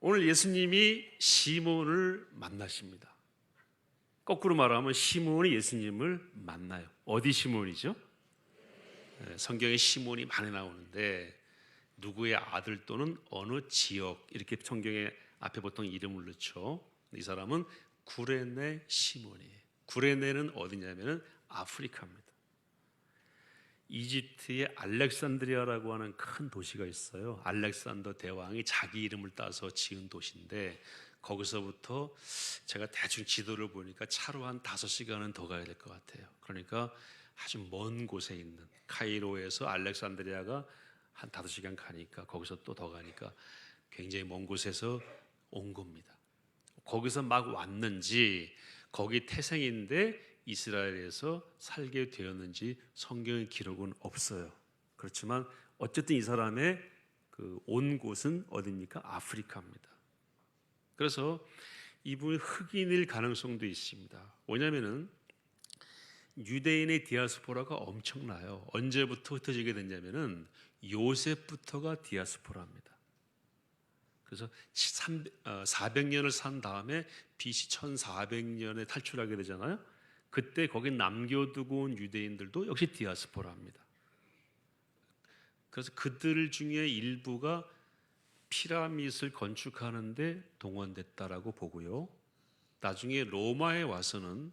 오늘 예수님이 시몬을 만나십니다. 거꾸로 말하면 시몬이 예수님을 만나요. 어디 시몬이죠? 성경에 시몬이 많이 나오는데 누구의 아들 또는 어느 지역 이렇게 성경에 앞에 보통 이름을 넣죠. 이 사람은 구레네 시몬이에요. 구레네는 어디냐면은 아프리카입니다. 이집트의 알렉산드리아라고 하는 큰 도시가 있어요. 알렉산더 대왕이 자기 이름을 따서 지은 도시인데 거기서부터 제가 대충 지도를 보니까 차로 한 5시간은 더 가야 될 것 같아요. 그러니까 아주 먼 곳에 있는 카이로에서 알렉산드리아가 한 5시간 가니까 거기서 또 더 가니까 굉장히 먼 곳에서 온 겁니다. 거기서 막 왔는지 거기 태생인데 이스라엘에서 살게 되었는지 성경의 기록은 없어요. 그렇지만 어쨌든 이 사람의 온 곳은 어디입니까? 아프리카입니다. 그래서 이분이 흑인일 가능성도 있습니다. 왜냐하면은 유대인의 디아스포라가 엄청나요. 언제부터 흩어지게 됐냐면은 요셉부터가 디아스포라입니다. 그래서 400년을 산 다음에 BC 1400년에 탈출하게 되잖아요. 그때 거기 남겨두고 온 유대인들도 역시 디아스포라입니다. 그래서 그들 중에 일부가 피라밋을 건축하는데 동원됐다라고 보고요. 나중에 로마에 와서는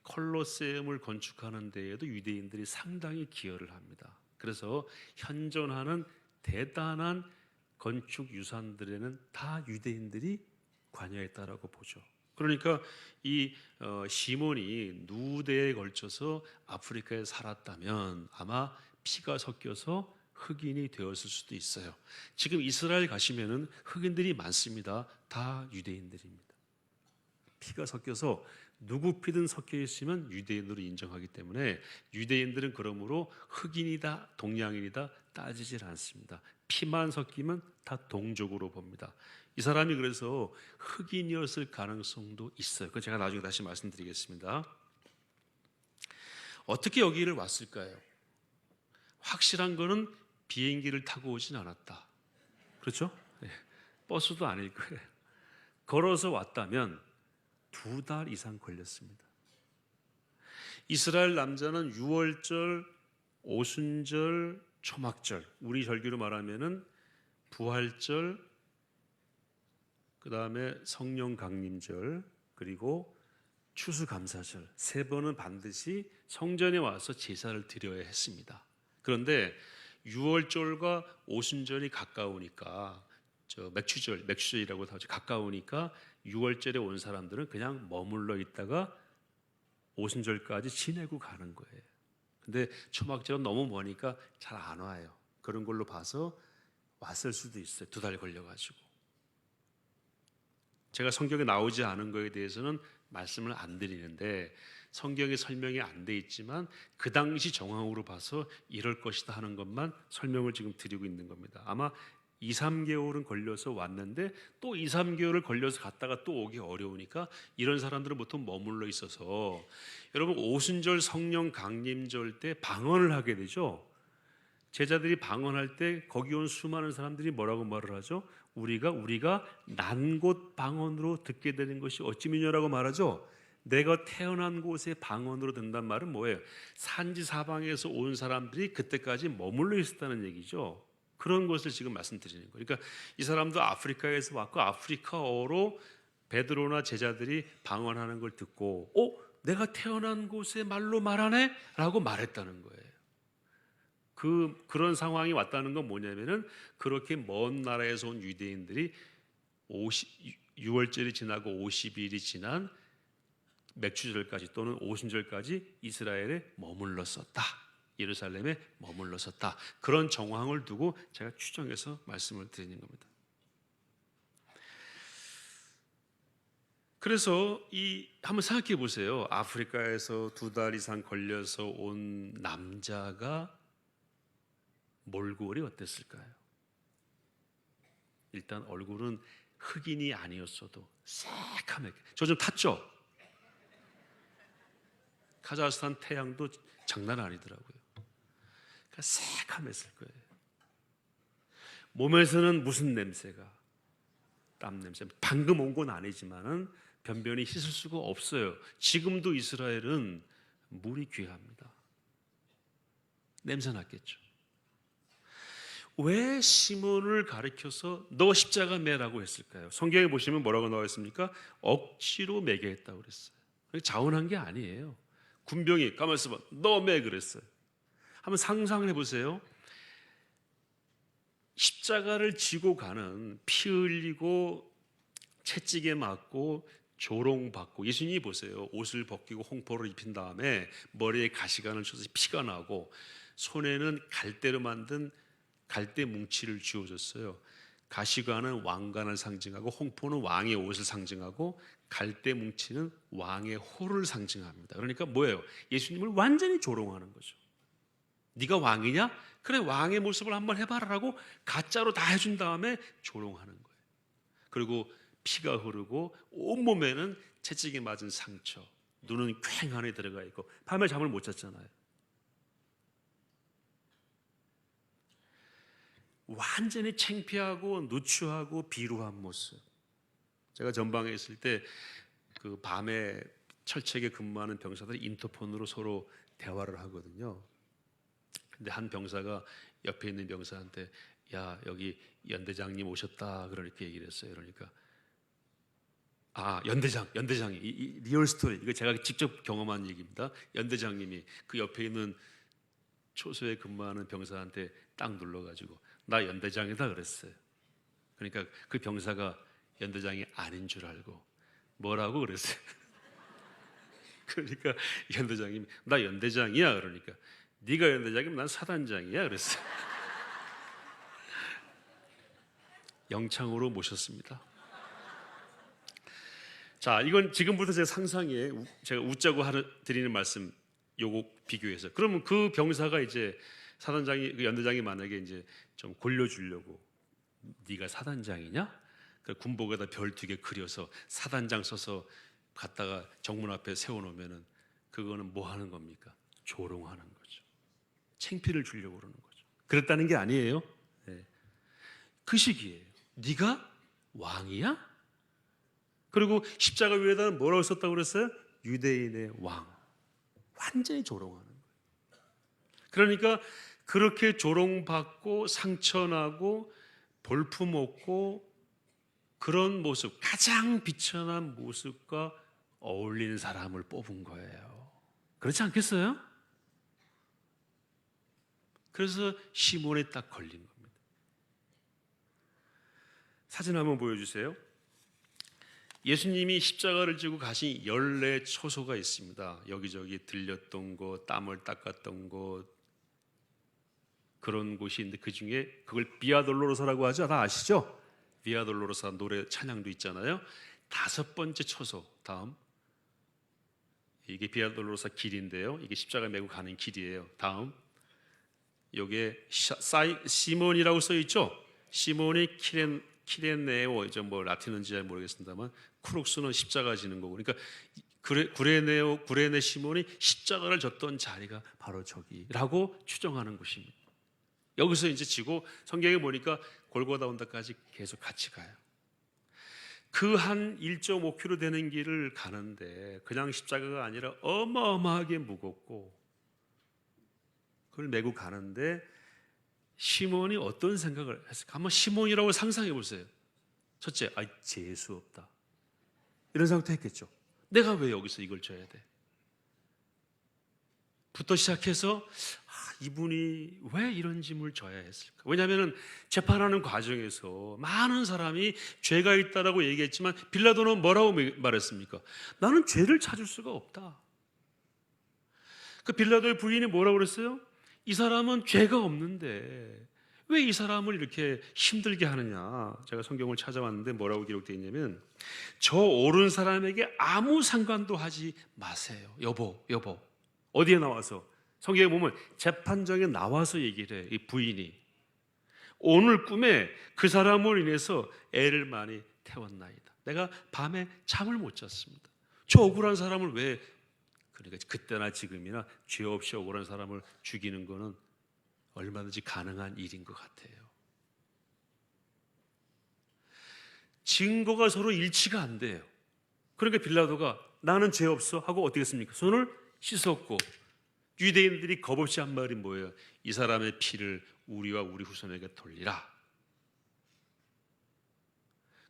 콜로세움을 건축하는 데에도 유대인들이 상당히 기여를 합니다. 그래서 현존하는 대단한 건축 유산들에는 다 유대인들이 관여했다라고 보죠. 그러니까 이 시몬이 누대에 걸쳐서 아프리카에 살았다면 아마 피가 섞여서 흑인이 되었을 수도 있어요. 지금 이스라엘 가시면은 흑인들이 많습니다. 다 유대인들입니다. 피가 섞여서 누구 피든 섞여 있으면 유대인으로 인정하기 때문에 유대인들은 그러므로 흑인이다 동양인이다 따지질 않습니다. 피만 섞이면 다 동족으로 봅니다. 이 사람이 그래서 흑인이었을 가능성도 있어요. 그거 제가 나중에 다시 말씀드리겠습니다. 어떻게 여기를 왔을까요? 확실한 거는 비행기를 타고 오진 않았다. 그렇죠? 네. 버스도 아닐 거예요. 걸어서 왔다면 2달 이상 걸렸습니다. 이스라엘 남자는 유월절, 오순절, 초막절, 우리 절기로 말하면은 부활절, 그 다음에 성령 강림절, 그리고 추수감사절 3번은 반드시 성전에 와서 제사를 드려야 했습니다. 그런데 유월절과 오순절이 가까우니까 맥추절이라고 하죠. 가까우니까 6월절에 온 사람들은 그냥 머물러 있다가 오순절까지 지내고 가는 거예요. 근데 초막절은 너무 머니까 잘 안 와요. 그런 걸로 봐서 왔을 수도 있어요. 2달 걸려가지고. 제가 성경에 나오지 않은 거에 대해서는 말씀을 안 드리는데 성경에 설명이 안 돼 있지만 그 당시 정황으로 봐서 이럴 것이다 하는 것만 설명을 지금 드리고 있는 겁니다. 아마 2, 3개월은 걸려서 왔는데 또 2, 3개월을 걸려서 갔다가 또 오기 어려우니까 이런 사람들은 보통 머물러 있어서 여러분 오순절 성령 강림절 때 방언을 하게 되죠. 제자들이 방언할 때 거기 온 수많은 사람들이 뭐라고 말을 하죠? 우리가 난 곳 방언으로 듣게 되는 것이 어찌 미뇨라고 말하죠. 내가 태어난 곳의 방언으로 듣는단 말은 뭐예요? 산지 사방에서 온 사람들이 그때까지 머물러 있었다는 얘기죠. 그런 것을 지금 말씀드리는 거예요. 그러니까 이 사람도 아프리카에서 왔고 아프리카어로 베드로나 제자들이 방언하는 걸 듣고 내가 태어난 곳의 말로 말하네? 라고 말했다는 거예요. 그런 상황이 왔다는 건 뭐냐면은 그렇게 먼 나라에서 온 유대인들이 6월절이 지나고 50일이 지난 맥추절까지 또는 오순절까지 이스라엘에 머물렀었다. 예루살렘에 머물렀었다. 그런 정황을 두고 제가 추정해서 말씀을 드리는 겁니다. 그래서 한번 생각해 보세요. 아프리카에서 2달 이상 걸려서 온 남자가 몰골이 어땠을까요? 일단 얼굴은 흑인이 아니었어도 새카맣게. 저 좀 탔죠? 카자흐스탄 태양도 장난 아니더라고요. 그러니까 새카맸을 거예요. 몸에서는 무슨 냄새가? 땀 냄새. 방금 온 건 아니지만은 변변히 씻을 수가 없어요. 지금도 이스라엘은 물이 귀합니다. 냄새 났겠죠. 왜 시몬을 가리켜서 너 십자가 매라고 했을까요? 성경에 보시면 뭐라고 나와 있습니까? 억지로 매게 했다고 그랬어요. 자원한 게 아니에요. 군병이 가만있어 봐, 너 매 그랬어요. 한번 상상을 해보세요. 십자가를 지고 가는, 피 흘리고 채찍에 맞고 조롱받고, 예수님이 보세요. 옷을 벗기고 홍포를 입힌 다음에 머리에 가시관을 쳐서 피가 나고, 손에는 갈대로 만든 갈대 뭉치를 쥐어줬어요. 가시관은 왕관을 상징하고, 홍포는 왕의 옷을 상징하고, 갈대 뭉치는 왕의 호를 상징합니다. 그러니까 뭐예요? 예수님을 완전히 조롱하는 거죠. 네가 왕이냐? 그래, 왕의 모습을 한번 해봐라라고 가짜로 다 해준 다음에 조롱하는 거예요. 그리고 피가 흐르고 온몸에는 채찍에 맞은 상처, 눈은 퀭 안에 들어가 있고, 밤에 잠을 못 잤잖아요. 완전히 창피하고 누추하고 비루한 모습. 제가 전방에 있을 때 그 밤에 철책에 근무하는 병사들이 인터폰으로 서로 대화를 하거든요. 근데 한 병사가 옆에 있는 병사한테, 야, 여기 연대장님 오셨다, 그렇게 얘기를 했어요. 그러니까 연대장이, 이 리얼 스토리, 이거 제가 직접 경험한 얘기입니다. 연대장님이 그 옆에 있는 초소에 근무하는 병사한테 딱 눌러가지고 나 연대장이다 그랬어요. 그러니까 그 병사가 연대장이 아닌 줄 알고 뭐라고 그랬어요. 그러니까 연대장님이 나 연대장이야 그러니까 네가 연대장이면 난 사단장이야 그랬어요. 영창으로 모셨습니다. 자, 이건 지금부터 제 상상에 제가 웃자고 드리는 말씀, 요거 비교해서. 그러면 그 병사가 이제 사단장이, 그 연대장이 만약에 이제 좀 골려주려고 네가 사단장이냐? 그 군복에다 별 2개 그려서 사단장 써서 갖다가 정문 앞에 세워놓으면은 그거는 뭐 하는 겁니까? 조롱하는 거죠. 창피를 주려고 그러는 거죠. 그랬다는 게 아니에요. 네. 그 시기예요. 네가 왕이야? 그리고 십자가 위에다는 뭐라고 썼다고 그랬어요? 유대인의 왕. 완전히 조롱하는 거예요. 그러니까 그렇게 조롱받고 상처나고 볼품없고 그런 모습, 가장 비천한 모습과 어울리는 사람을 뽑은 거예요. 그렇지 않겠어요? 그래서 시몬에 딱 걸린 겁니다. 사진 한번 보여주세요. 예수님이 십자가를 지고 가신 14초소가 있습니다. 여기저기 들렸던 곳, 땀을 닦았던 곳, 그런 곳이 있는데 그 중에 그걸 비아 돌로로사라고 하죠. 다 아시죠? 비아 돌로로사 노래 찬양도 있잖아요. 5번째 초소, 다음. 이게 비아 돌로로사 길인데요. 이게 십자가 메고 가는 길이에요. 다음. 요게 시몬이라고 써 있죠. 시몬이 키레네오, 뭐 라틴어인지 잘 모르겠습니다만 크룩스는 십자가 지는 거고, 그러니까 구레네 시몬이 십자가를 졌던 자리가 바로 저기라고 추정하는 곳입니다. 여기서 이제 지고 성경에 보니까 골고다 온다까지 계속 같이 가요. 그 한 1.5km 되는 길을 가는데 그냥 십자가가 아니라 어마어마하게 무겁고, 그걸 메고 가는데 시몬이 어떤 생각을 했을까? 한번 시몬이라고 상상해 보세요. 첫째, 재수 없다, 이런 생각도 했겠죠. 내가 왜 여기서 이걸 져야 돼? 부터 시작해서 이분이 왜 이런 짐을 져야 했을까? 왜냐하면 재판하는 과정에서 많은 사람이 죄가 있다라고 얘기했지만 빌라도는 뭐라고 말했습니까? 나는 죄를 찾을 수가 없다. 그 빌라도의 부인이 뭐라고 그랬어요? 이 사람은 죄가 없는데 왜 이 사람을 이렇게 힘들게 하느냐? 제가 성경을 찾아왔는데 뭐라고 기록되어 있냐면, 저 옳은 사람에게 아무 상관도 하지 마세요. 여보. 어디에 나와서? 성경에 보면 재판정에 나와서 얘기를 해요. 이 부인이 오늘 꿈에 그 사람을 인해서 애를 많이 태웠나이다. 내가 밤에 잠을 못 잤습니다. 저 억울한 사람을 왜, 그러니까 그때나 지금이나 죄 없이 억울한 사람을 죽이는 거는 얼마든지 가능한 일인 것 같아요. 증거가 서로 일치가 안 돼요. 그러니까 빌라도가 나는 죄 없어 하고 어떻게 했습니까? 손을 씻었고, 유대인들이 겁없이 한 말이 뭐예요? 이 사람의 피를 우리와 우리 후손에게 돌리라.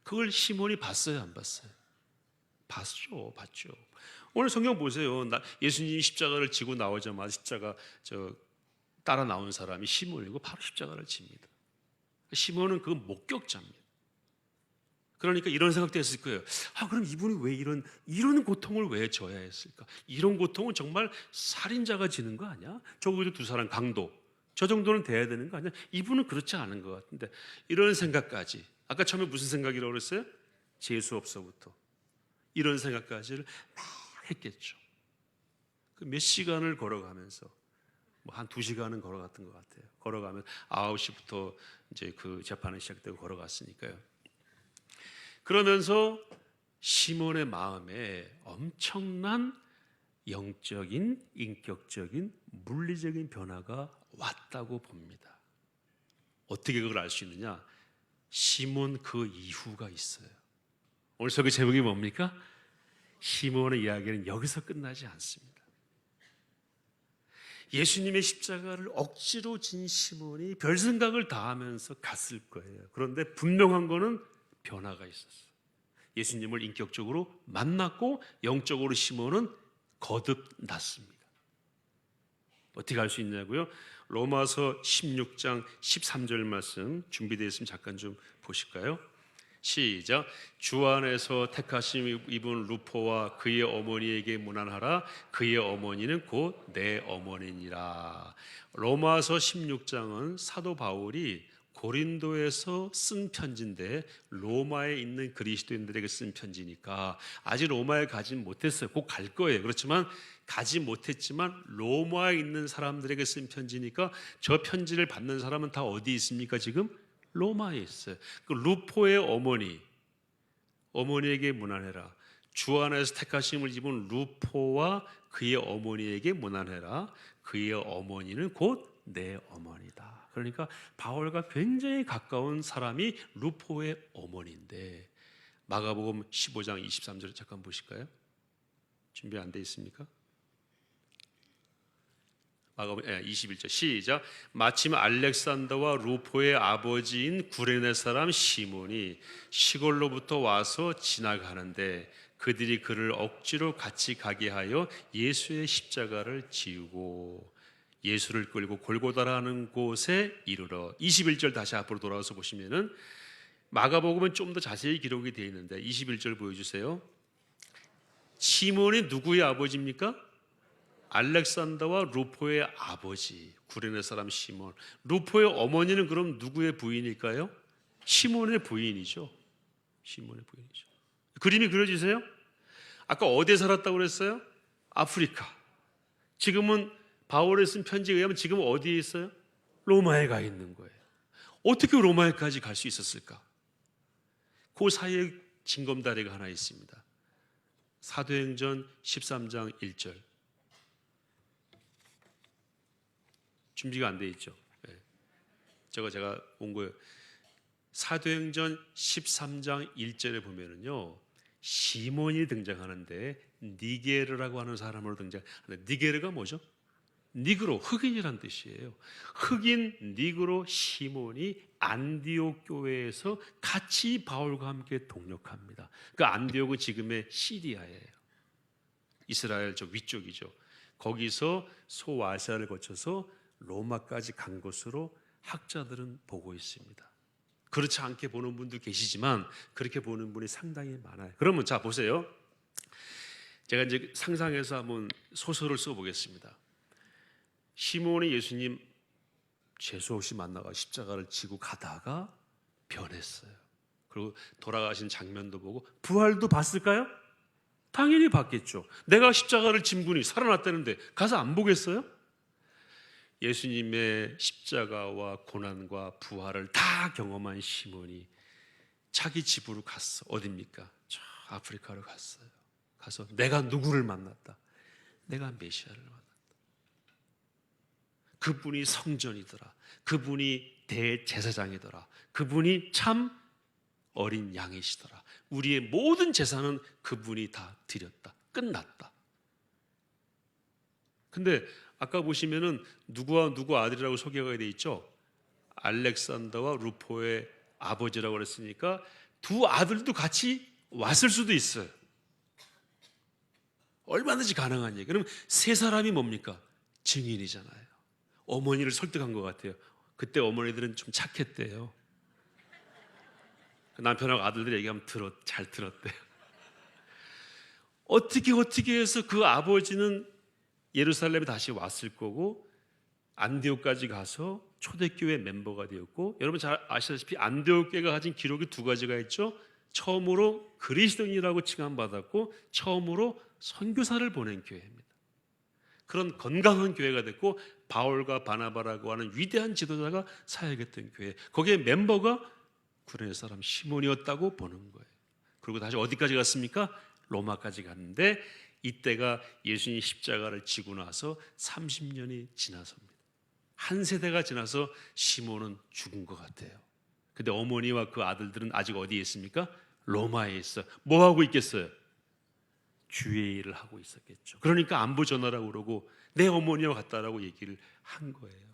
그걸 시몬이 봤어요, 안 봤어요? 봤죠. 오늘 성경 보세요. 예수님이 십자가를 지고 나오자마자 십자가 따라 나온 사람이 시몬이고 바로 십자가를 집니다. 시몬은 그 목격자입니다. 그러니까 이런 생각도 했을 거예요. 그럼 이분이 왜 이런 고통을 왜 져야 했을까? 이런 고통은 정말 살인자가 지는 거 아니야? 적어도 두 사람 강도, 저 정도는 돼야 되는 거 아니야? 이분은 그렇지 않은 것 같은데, 이런 생각까지, 아까 처음에 무슨 생각이라고 그랬어요? 재수 없어부터 이런 생각까지를 막 했겠죠. 그 몇 시간을 걸어가면서, 한 2시간은 걸어갔던 것 같아요. 걸어가면 9시부터 이제 그 재판이 시작되고 걸어갔으니까요. 그러면서 시몬의 마음에 엄청난 영적인, 인격적인, 물리적인 변화가 왔다고 봅니다. 어떻게 그걸 알 수 있느냐? 시몬 그 이후가 있어요. 오늘 설교 제목이 뭡니까? 시몬의 이야기는 여기서 끝나지 않습니다. 예수님의 십자가를 억지로 진 시몬이 별 생각을 다 하면서 갔을 거예요. 그런데 분명한 거는 변화가 있었어요. 예수님을 인격적으로 만났고 영적으로 시몬은 거듭났습니다. 어떻게 알 수 있냐고요? 로마서 16장 13절 말씀 준비되어 있으면 잠깐 좀 보실까요? 시작. 주 안에서 택하심 입은 루포와 그의 어머니에게 문안하라. 그의 어머니는 곧 내 어머니니라. 로마서 16장은 사도 바울이 고린도에서 쓴 편지인데 로마에 있는 그리스도인들에게 쓴 편지니까 아직 로마에 가진 못했어요. 곧 갈 거예요. 그렇지만 가지 못했지만 로마에 있는 사람들에게 쓴 편지니까 저 편지를 받는 사람은 다 어디 있습니까? 지금 로마에 있어요. 그 루포의 어머니에게 문안해라. 주 안에서 택하심을 입은 루포와 그의 어머니에게 문안해라. 그의 어머니는 곧 내 어머니다. 그러니까 바울과 굉장히 가까운 사람이 루포의 어머니인데, 마가복음 15장 23절 잠깐 보실까요? 준비 안 돼 있습니까? 마가복음 21절 시작. 마침 알렉산더와 루포의 아버지인 구레네 사람 시몬이 시골로부터 와서 지나가는데 그들이 그를 억지로 같이 가게 하여 예수의 십자가를 지우고 예수를 끌고 골고다라는 곳에 이르러. 21절 다시 앞으로 돌아와서 보시면은 마가복음은 좀 더 자세히 기록이 되어 있는데 21절 보여주세요. 시몬이 누구의 아버지입니까? 알렉산더와 루포의 아버지, 구레네 사람 시몬. 루포의 어머니는 그럼 누구의 부인일까요? 시몬의 부인이죠. 시몬의 부인이죠. 그림이 그려지세요? 아까 어디에 살았다고 그랬어요? 아프리카. 지금은 바울이 쓴 편지에 의하면 지금 어디에 있어요? 로마에 가 있는 거예요. 어떻게 로마에까지 갈 수 있었을까? 그 사이에 징검다리가 하나 있습니다. 사도행전 13장 1절. 준비가 안 돼 있죠. 네. 제가 온 거예요. 사도행전 13장 1절에 보면은요, 시몬이 등장하는데 니게르라고 하는 사람으로 등장하는데, 니게르가 뭐죠? 니그로, 흑인이란 뜻이에요. 흑인 니그로 시몬이 안디옥 교회에서 같이 바울과 함께 동역합니다. 그 안디옥은 지금의 시리아예요. 이스라엘 저 위쪽이죠. 거기서 소아시아를 거쳐서 로마까지 간 것으로 학자들은 보고 있습니다. 그렇지 않게 보는 분도 계시지만 그렇게 보는 분이 상당히 많아요. 그러면 자 보세요. 제가 이제 상상해서 한번 소설을 써보겠습니다. 시몬이 예수님 재수 없이 만나가 십자가를 지고 가다가 변했어요. 그리고 돌아가신 장면도 보고 부활도 봤을까요? 당연히 봤겠죠. 내가 십자가를 진 분이 살아났다는데 가서 안 보겠어요? 예수님의 십자가와 고난과 부활을 다 경험한 시몬이 자기 집으로 갔어. 어딥니까? 저 아프리카로 갔어요. 가서 내가 누구를 만났다. 내가 메시아를 만났다. 그분이 성전이더라. 그분이 대제사장이더라. 그분이 참 어린 양이시더라. 우리의 모든 재산은 그분이 다 드렸다. 끝났다. 근데 아까 보시면은 누구와 누구 아들이라고 소개가 돼 있죠? 알렉산더와 루포의 아버지라고 그랬으니까 두 아들도 같이 왔을 수도 있어요. 얼마든지 가능한 얘기. 그럼 세 사람이 뭡니까? 증인이잖아요. 어머니를 설득한 것 같아요. 그때 어머니들은 좀 착했대요. 남편하고 아들들이 얘기하면 잘 들었대요. 어떻게 해서 그 아버지는 예루살렘에 다시 왔을 거고 안디옥까지 가서 초대교회 멤버가 되었고, 여러분 잘 아시다시피 안디옥 교회가 가진 기록이 두 가지가 있죠. 처음으로 그리스도인이라고 칭함받았고 처음으로 선교사를 보낸 교회입니다. 그런 건강한 교회가 됐고 바울과 바나바라고 하는 위대한 지도자가 사역했던 교회, 거기에 멤버가 구레네 사람 시몬이었다고 보는 거예요. 그리고 다시 어디까지 갔습니까? 로마까지 갔는데 이때가 예수님이 십자가를 지고 나서 30년이 지나서입니다. 한 세대가 지나서 시몬은 죽은 것 같아요. 근데 어머니와 그 아들들은 아직 어디에 있습니까? 로마에 있어. 뭐 하고 있겠어요? 주의 일을 하고 있었겠죠. 그러니까 안부 전하라고 그러고 내 어머니와 같다라고 얘기를 한 거예요.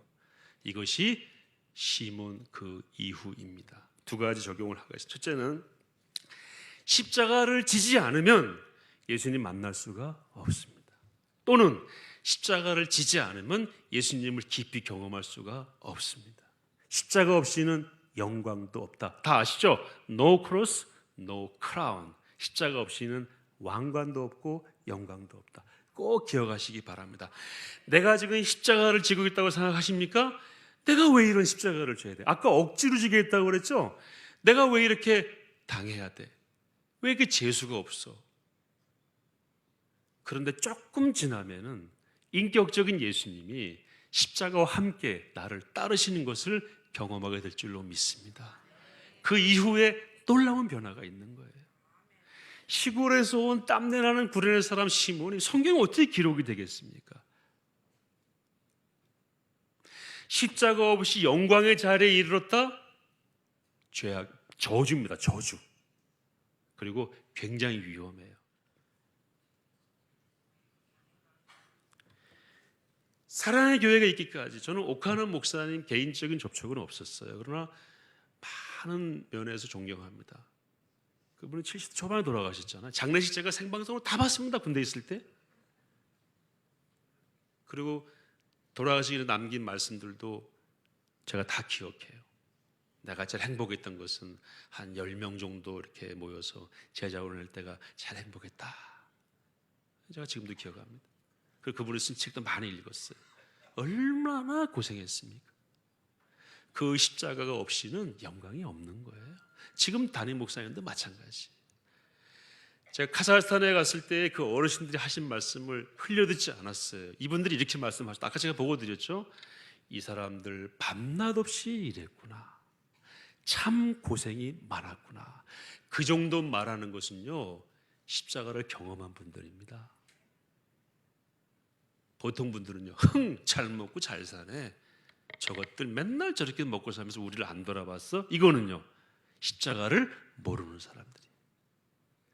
이것이 시몬 그 이후입니다. 두 가지 적용을 하겠습니다. 첫째는 십자가를 지지 않으면 예수님 만날 수가 없습니다. 또는 십자가를 지지 않으면 예수님을 깊이 경험할 수가 없습니다. 십자가 없이는 영광도 없다. 다 아시죠? No cross, no crown. 십자가 없이는 왕관도 없고 영광도 없다. 꼭 기억하시기 바랍니다. 내가 지금 십자가를 지고 있다고 생각하십니까? 내가 왜 이런 십자가를 져야 돼? 아까 억지로 지게 했다고 그랬죠? 내가 왜 이렇게 당해야 돼? 왜 이렇게 재수가 없어? 그런데 조금 지나면은 인격적인 예수님이 십자가와 함께 나를 따르시는 것을 경험하게 될 줄로 믿습니다. 그 이후에 놀라운 변화가 있는 거예요. 시골에서 온 땀내나는 구레네 사람 시몬이 성경에 어떻게 기록이 되겠습니까? 십자가 없이 영광의 자리에 이르렀다? 저주입니다. 저주. 그리고 굉장히 위험해요. 사랑의 교회가 있기까지 저는 오카는 목사님 개인적인 접촉은 없었어요. 그러나 많은 면에서 존경합니다. 그분은 70대 초반에 돌아가셨잖아요. 장례식 제가 생방송으로 다 봤습니다. 군대에 있을 때. 그리고 돌아가시기 전에 남긴 말씀들도 제가 다 기억해요. 내가 제일 행복했던 것은 한 10명 정도 이렇게 모여서 제자원을 할 때가 제일 행복했다. 제가 지금도 기억합니다. 그리고 그분이 쓴 책도 많이 읽었어요. 얼마나 고생했습니까? 그 십자가가 없이는 영광이 없는 거예요. 지금 담임 목사님도 마찬가지. 제가 카자흐스탄에 갔을 때 그 어르신들이 하신 말씀을 흘려듣지 않았어요. 이분들이 이렇게 말씀하셨다. 아까 제가 보고 드렸죠. 이 사람들 밤낮 없이 일했구나. 참 고생이 많았구나. 그 정도 말하는 것은요, 십자가를 경험한 분들입니다. 보통 분들은요, 잘 먹고 잘 사네. 저것들 맨날 저렇게 먹고 살면서 우리를 안 돌아봤어? 이거는요, 십자가를 모르는 사람들이.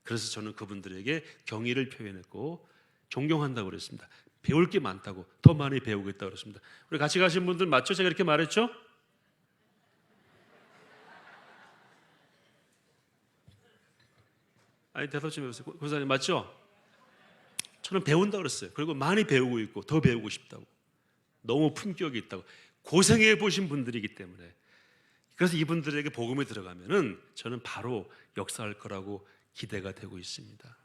그래서 저는 그분들에게 경의를 표현했고 존경한다고 그랬습니다. 배울 게 많다고, 더 많이 배우겠다고 그랬습니다. 우리 같이 가신 분들 맞죠? 제가 이렇게 말했죠? 아니 대답 좀 해보세요. 고사님 맞죠? 저는 배운다고 그랬어요. 그리고 많이 배우고 있고 더 배우고 싶다고. 너무 품격이 있다고. 고생해 보신 분들이기 때문에. 그래서 이분들에게 복음이 들어가면은 저는 바로 역사할 거라고 기대가 되고 있습니다.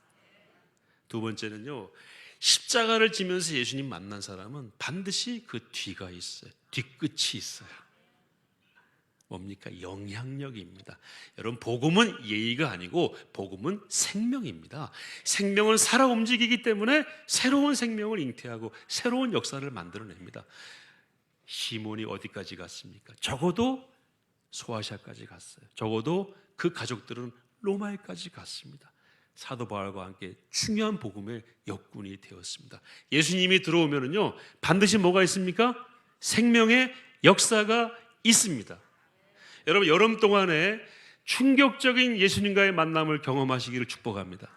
두 번째는요, 십자가를 지면서 예수님 만난 사람은 반드시 그 뒤가 있어요. 뒤끝이 있어요. 뭡니까? 영향력입니다. 여러분, 복음은 예의가 아니고 복음은 생명입니다. 생명은 살아 움직이기 때문에 새로운 생명을 잉태하고 새로운 역사를 만들어냅니다. 시몬이 어디까지 갔습니까? 적어도 소아시아까지 갔어요. 적어도 그 가족들은 로마에까지 갔습니다. 사도 바울과 함께 중요한 복음의 역군이 되었습니다. 예수님이 들어오면은요, 반드시 뭐가 있습니까? 생명의 역사가 있습니다. 여러분, 여름 동안에 충격적인 예수님과의 만남을 경험하시기를 축복합니다.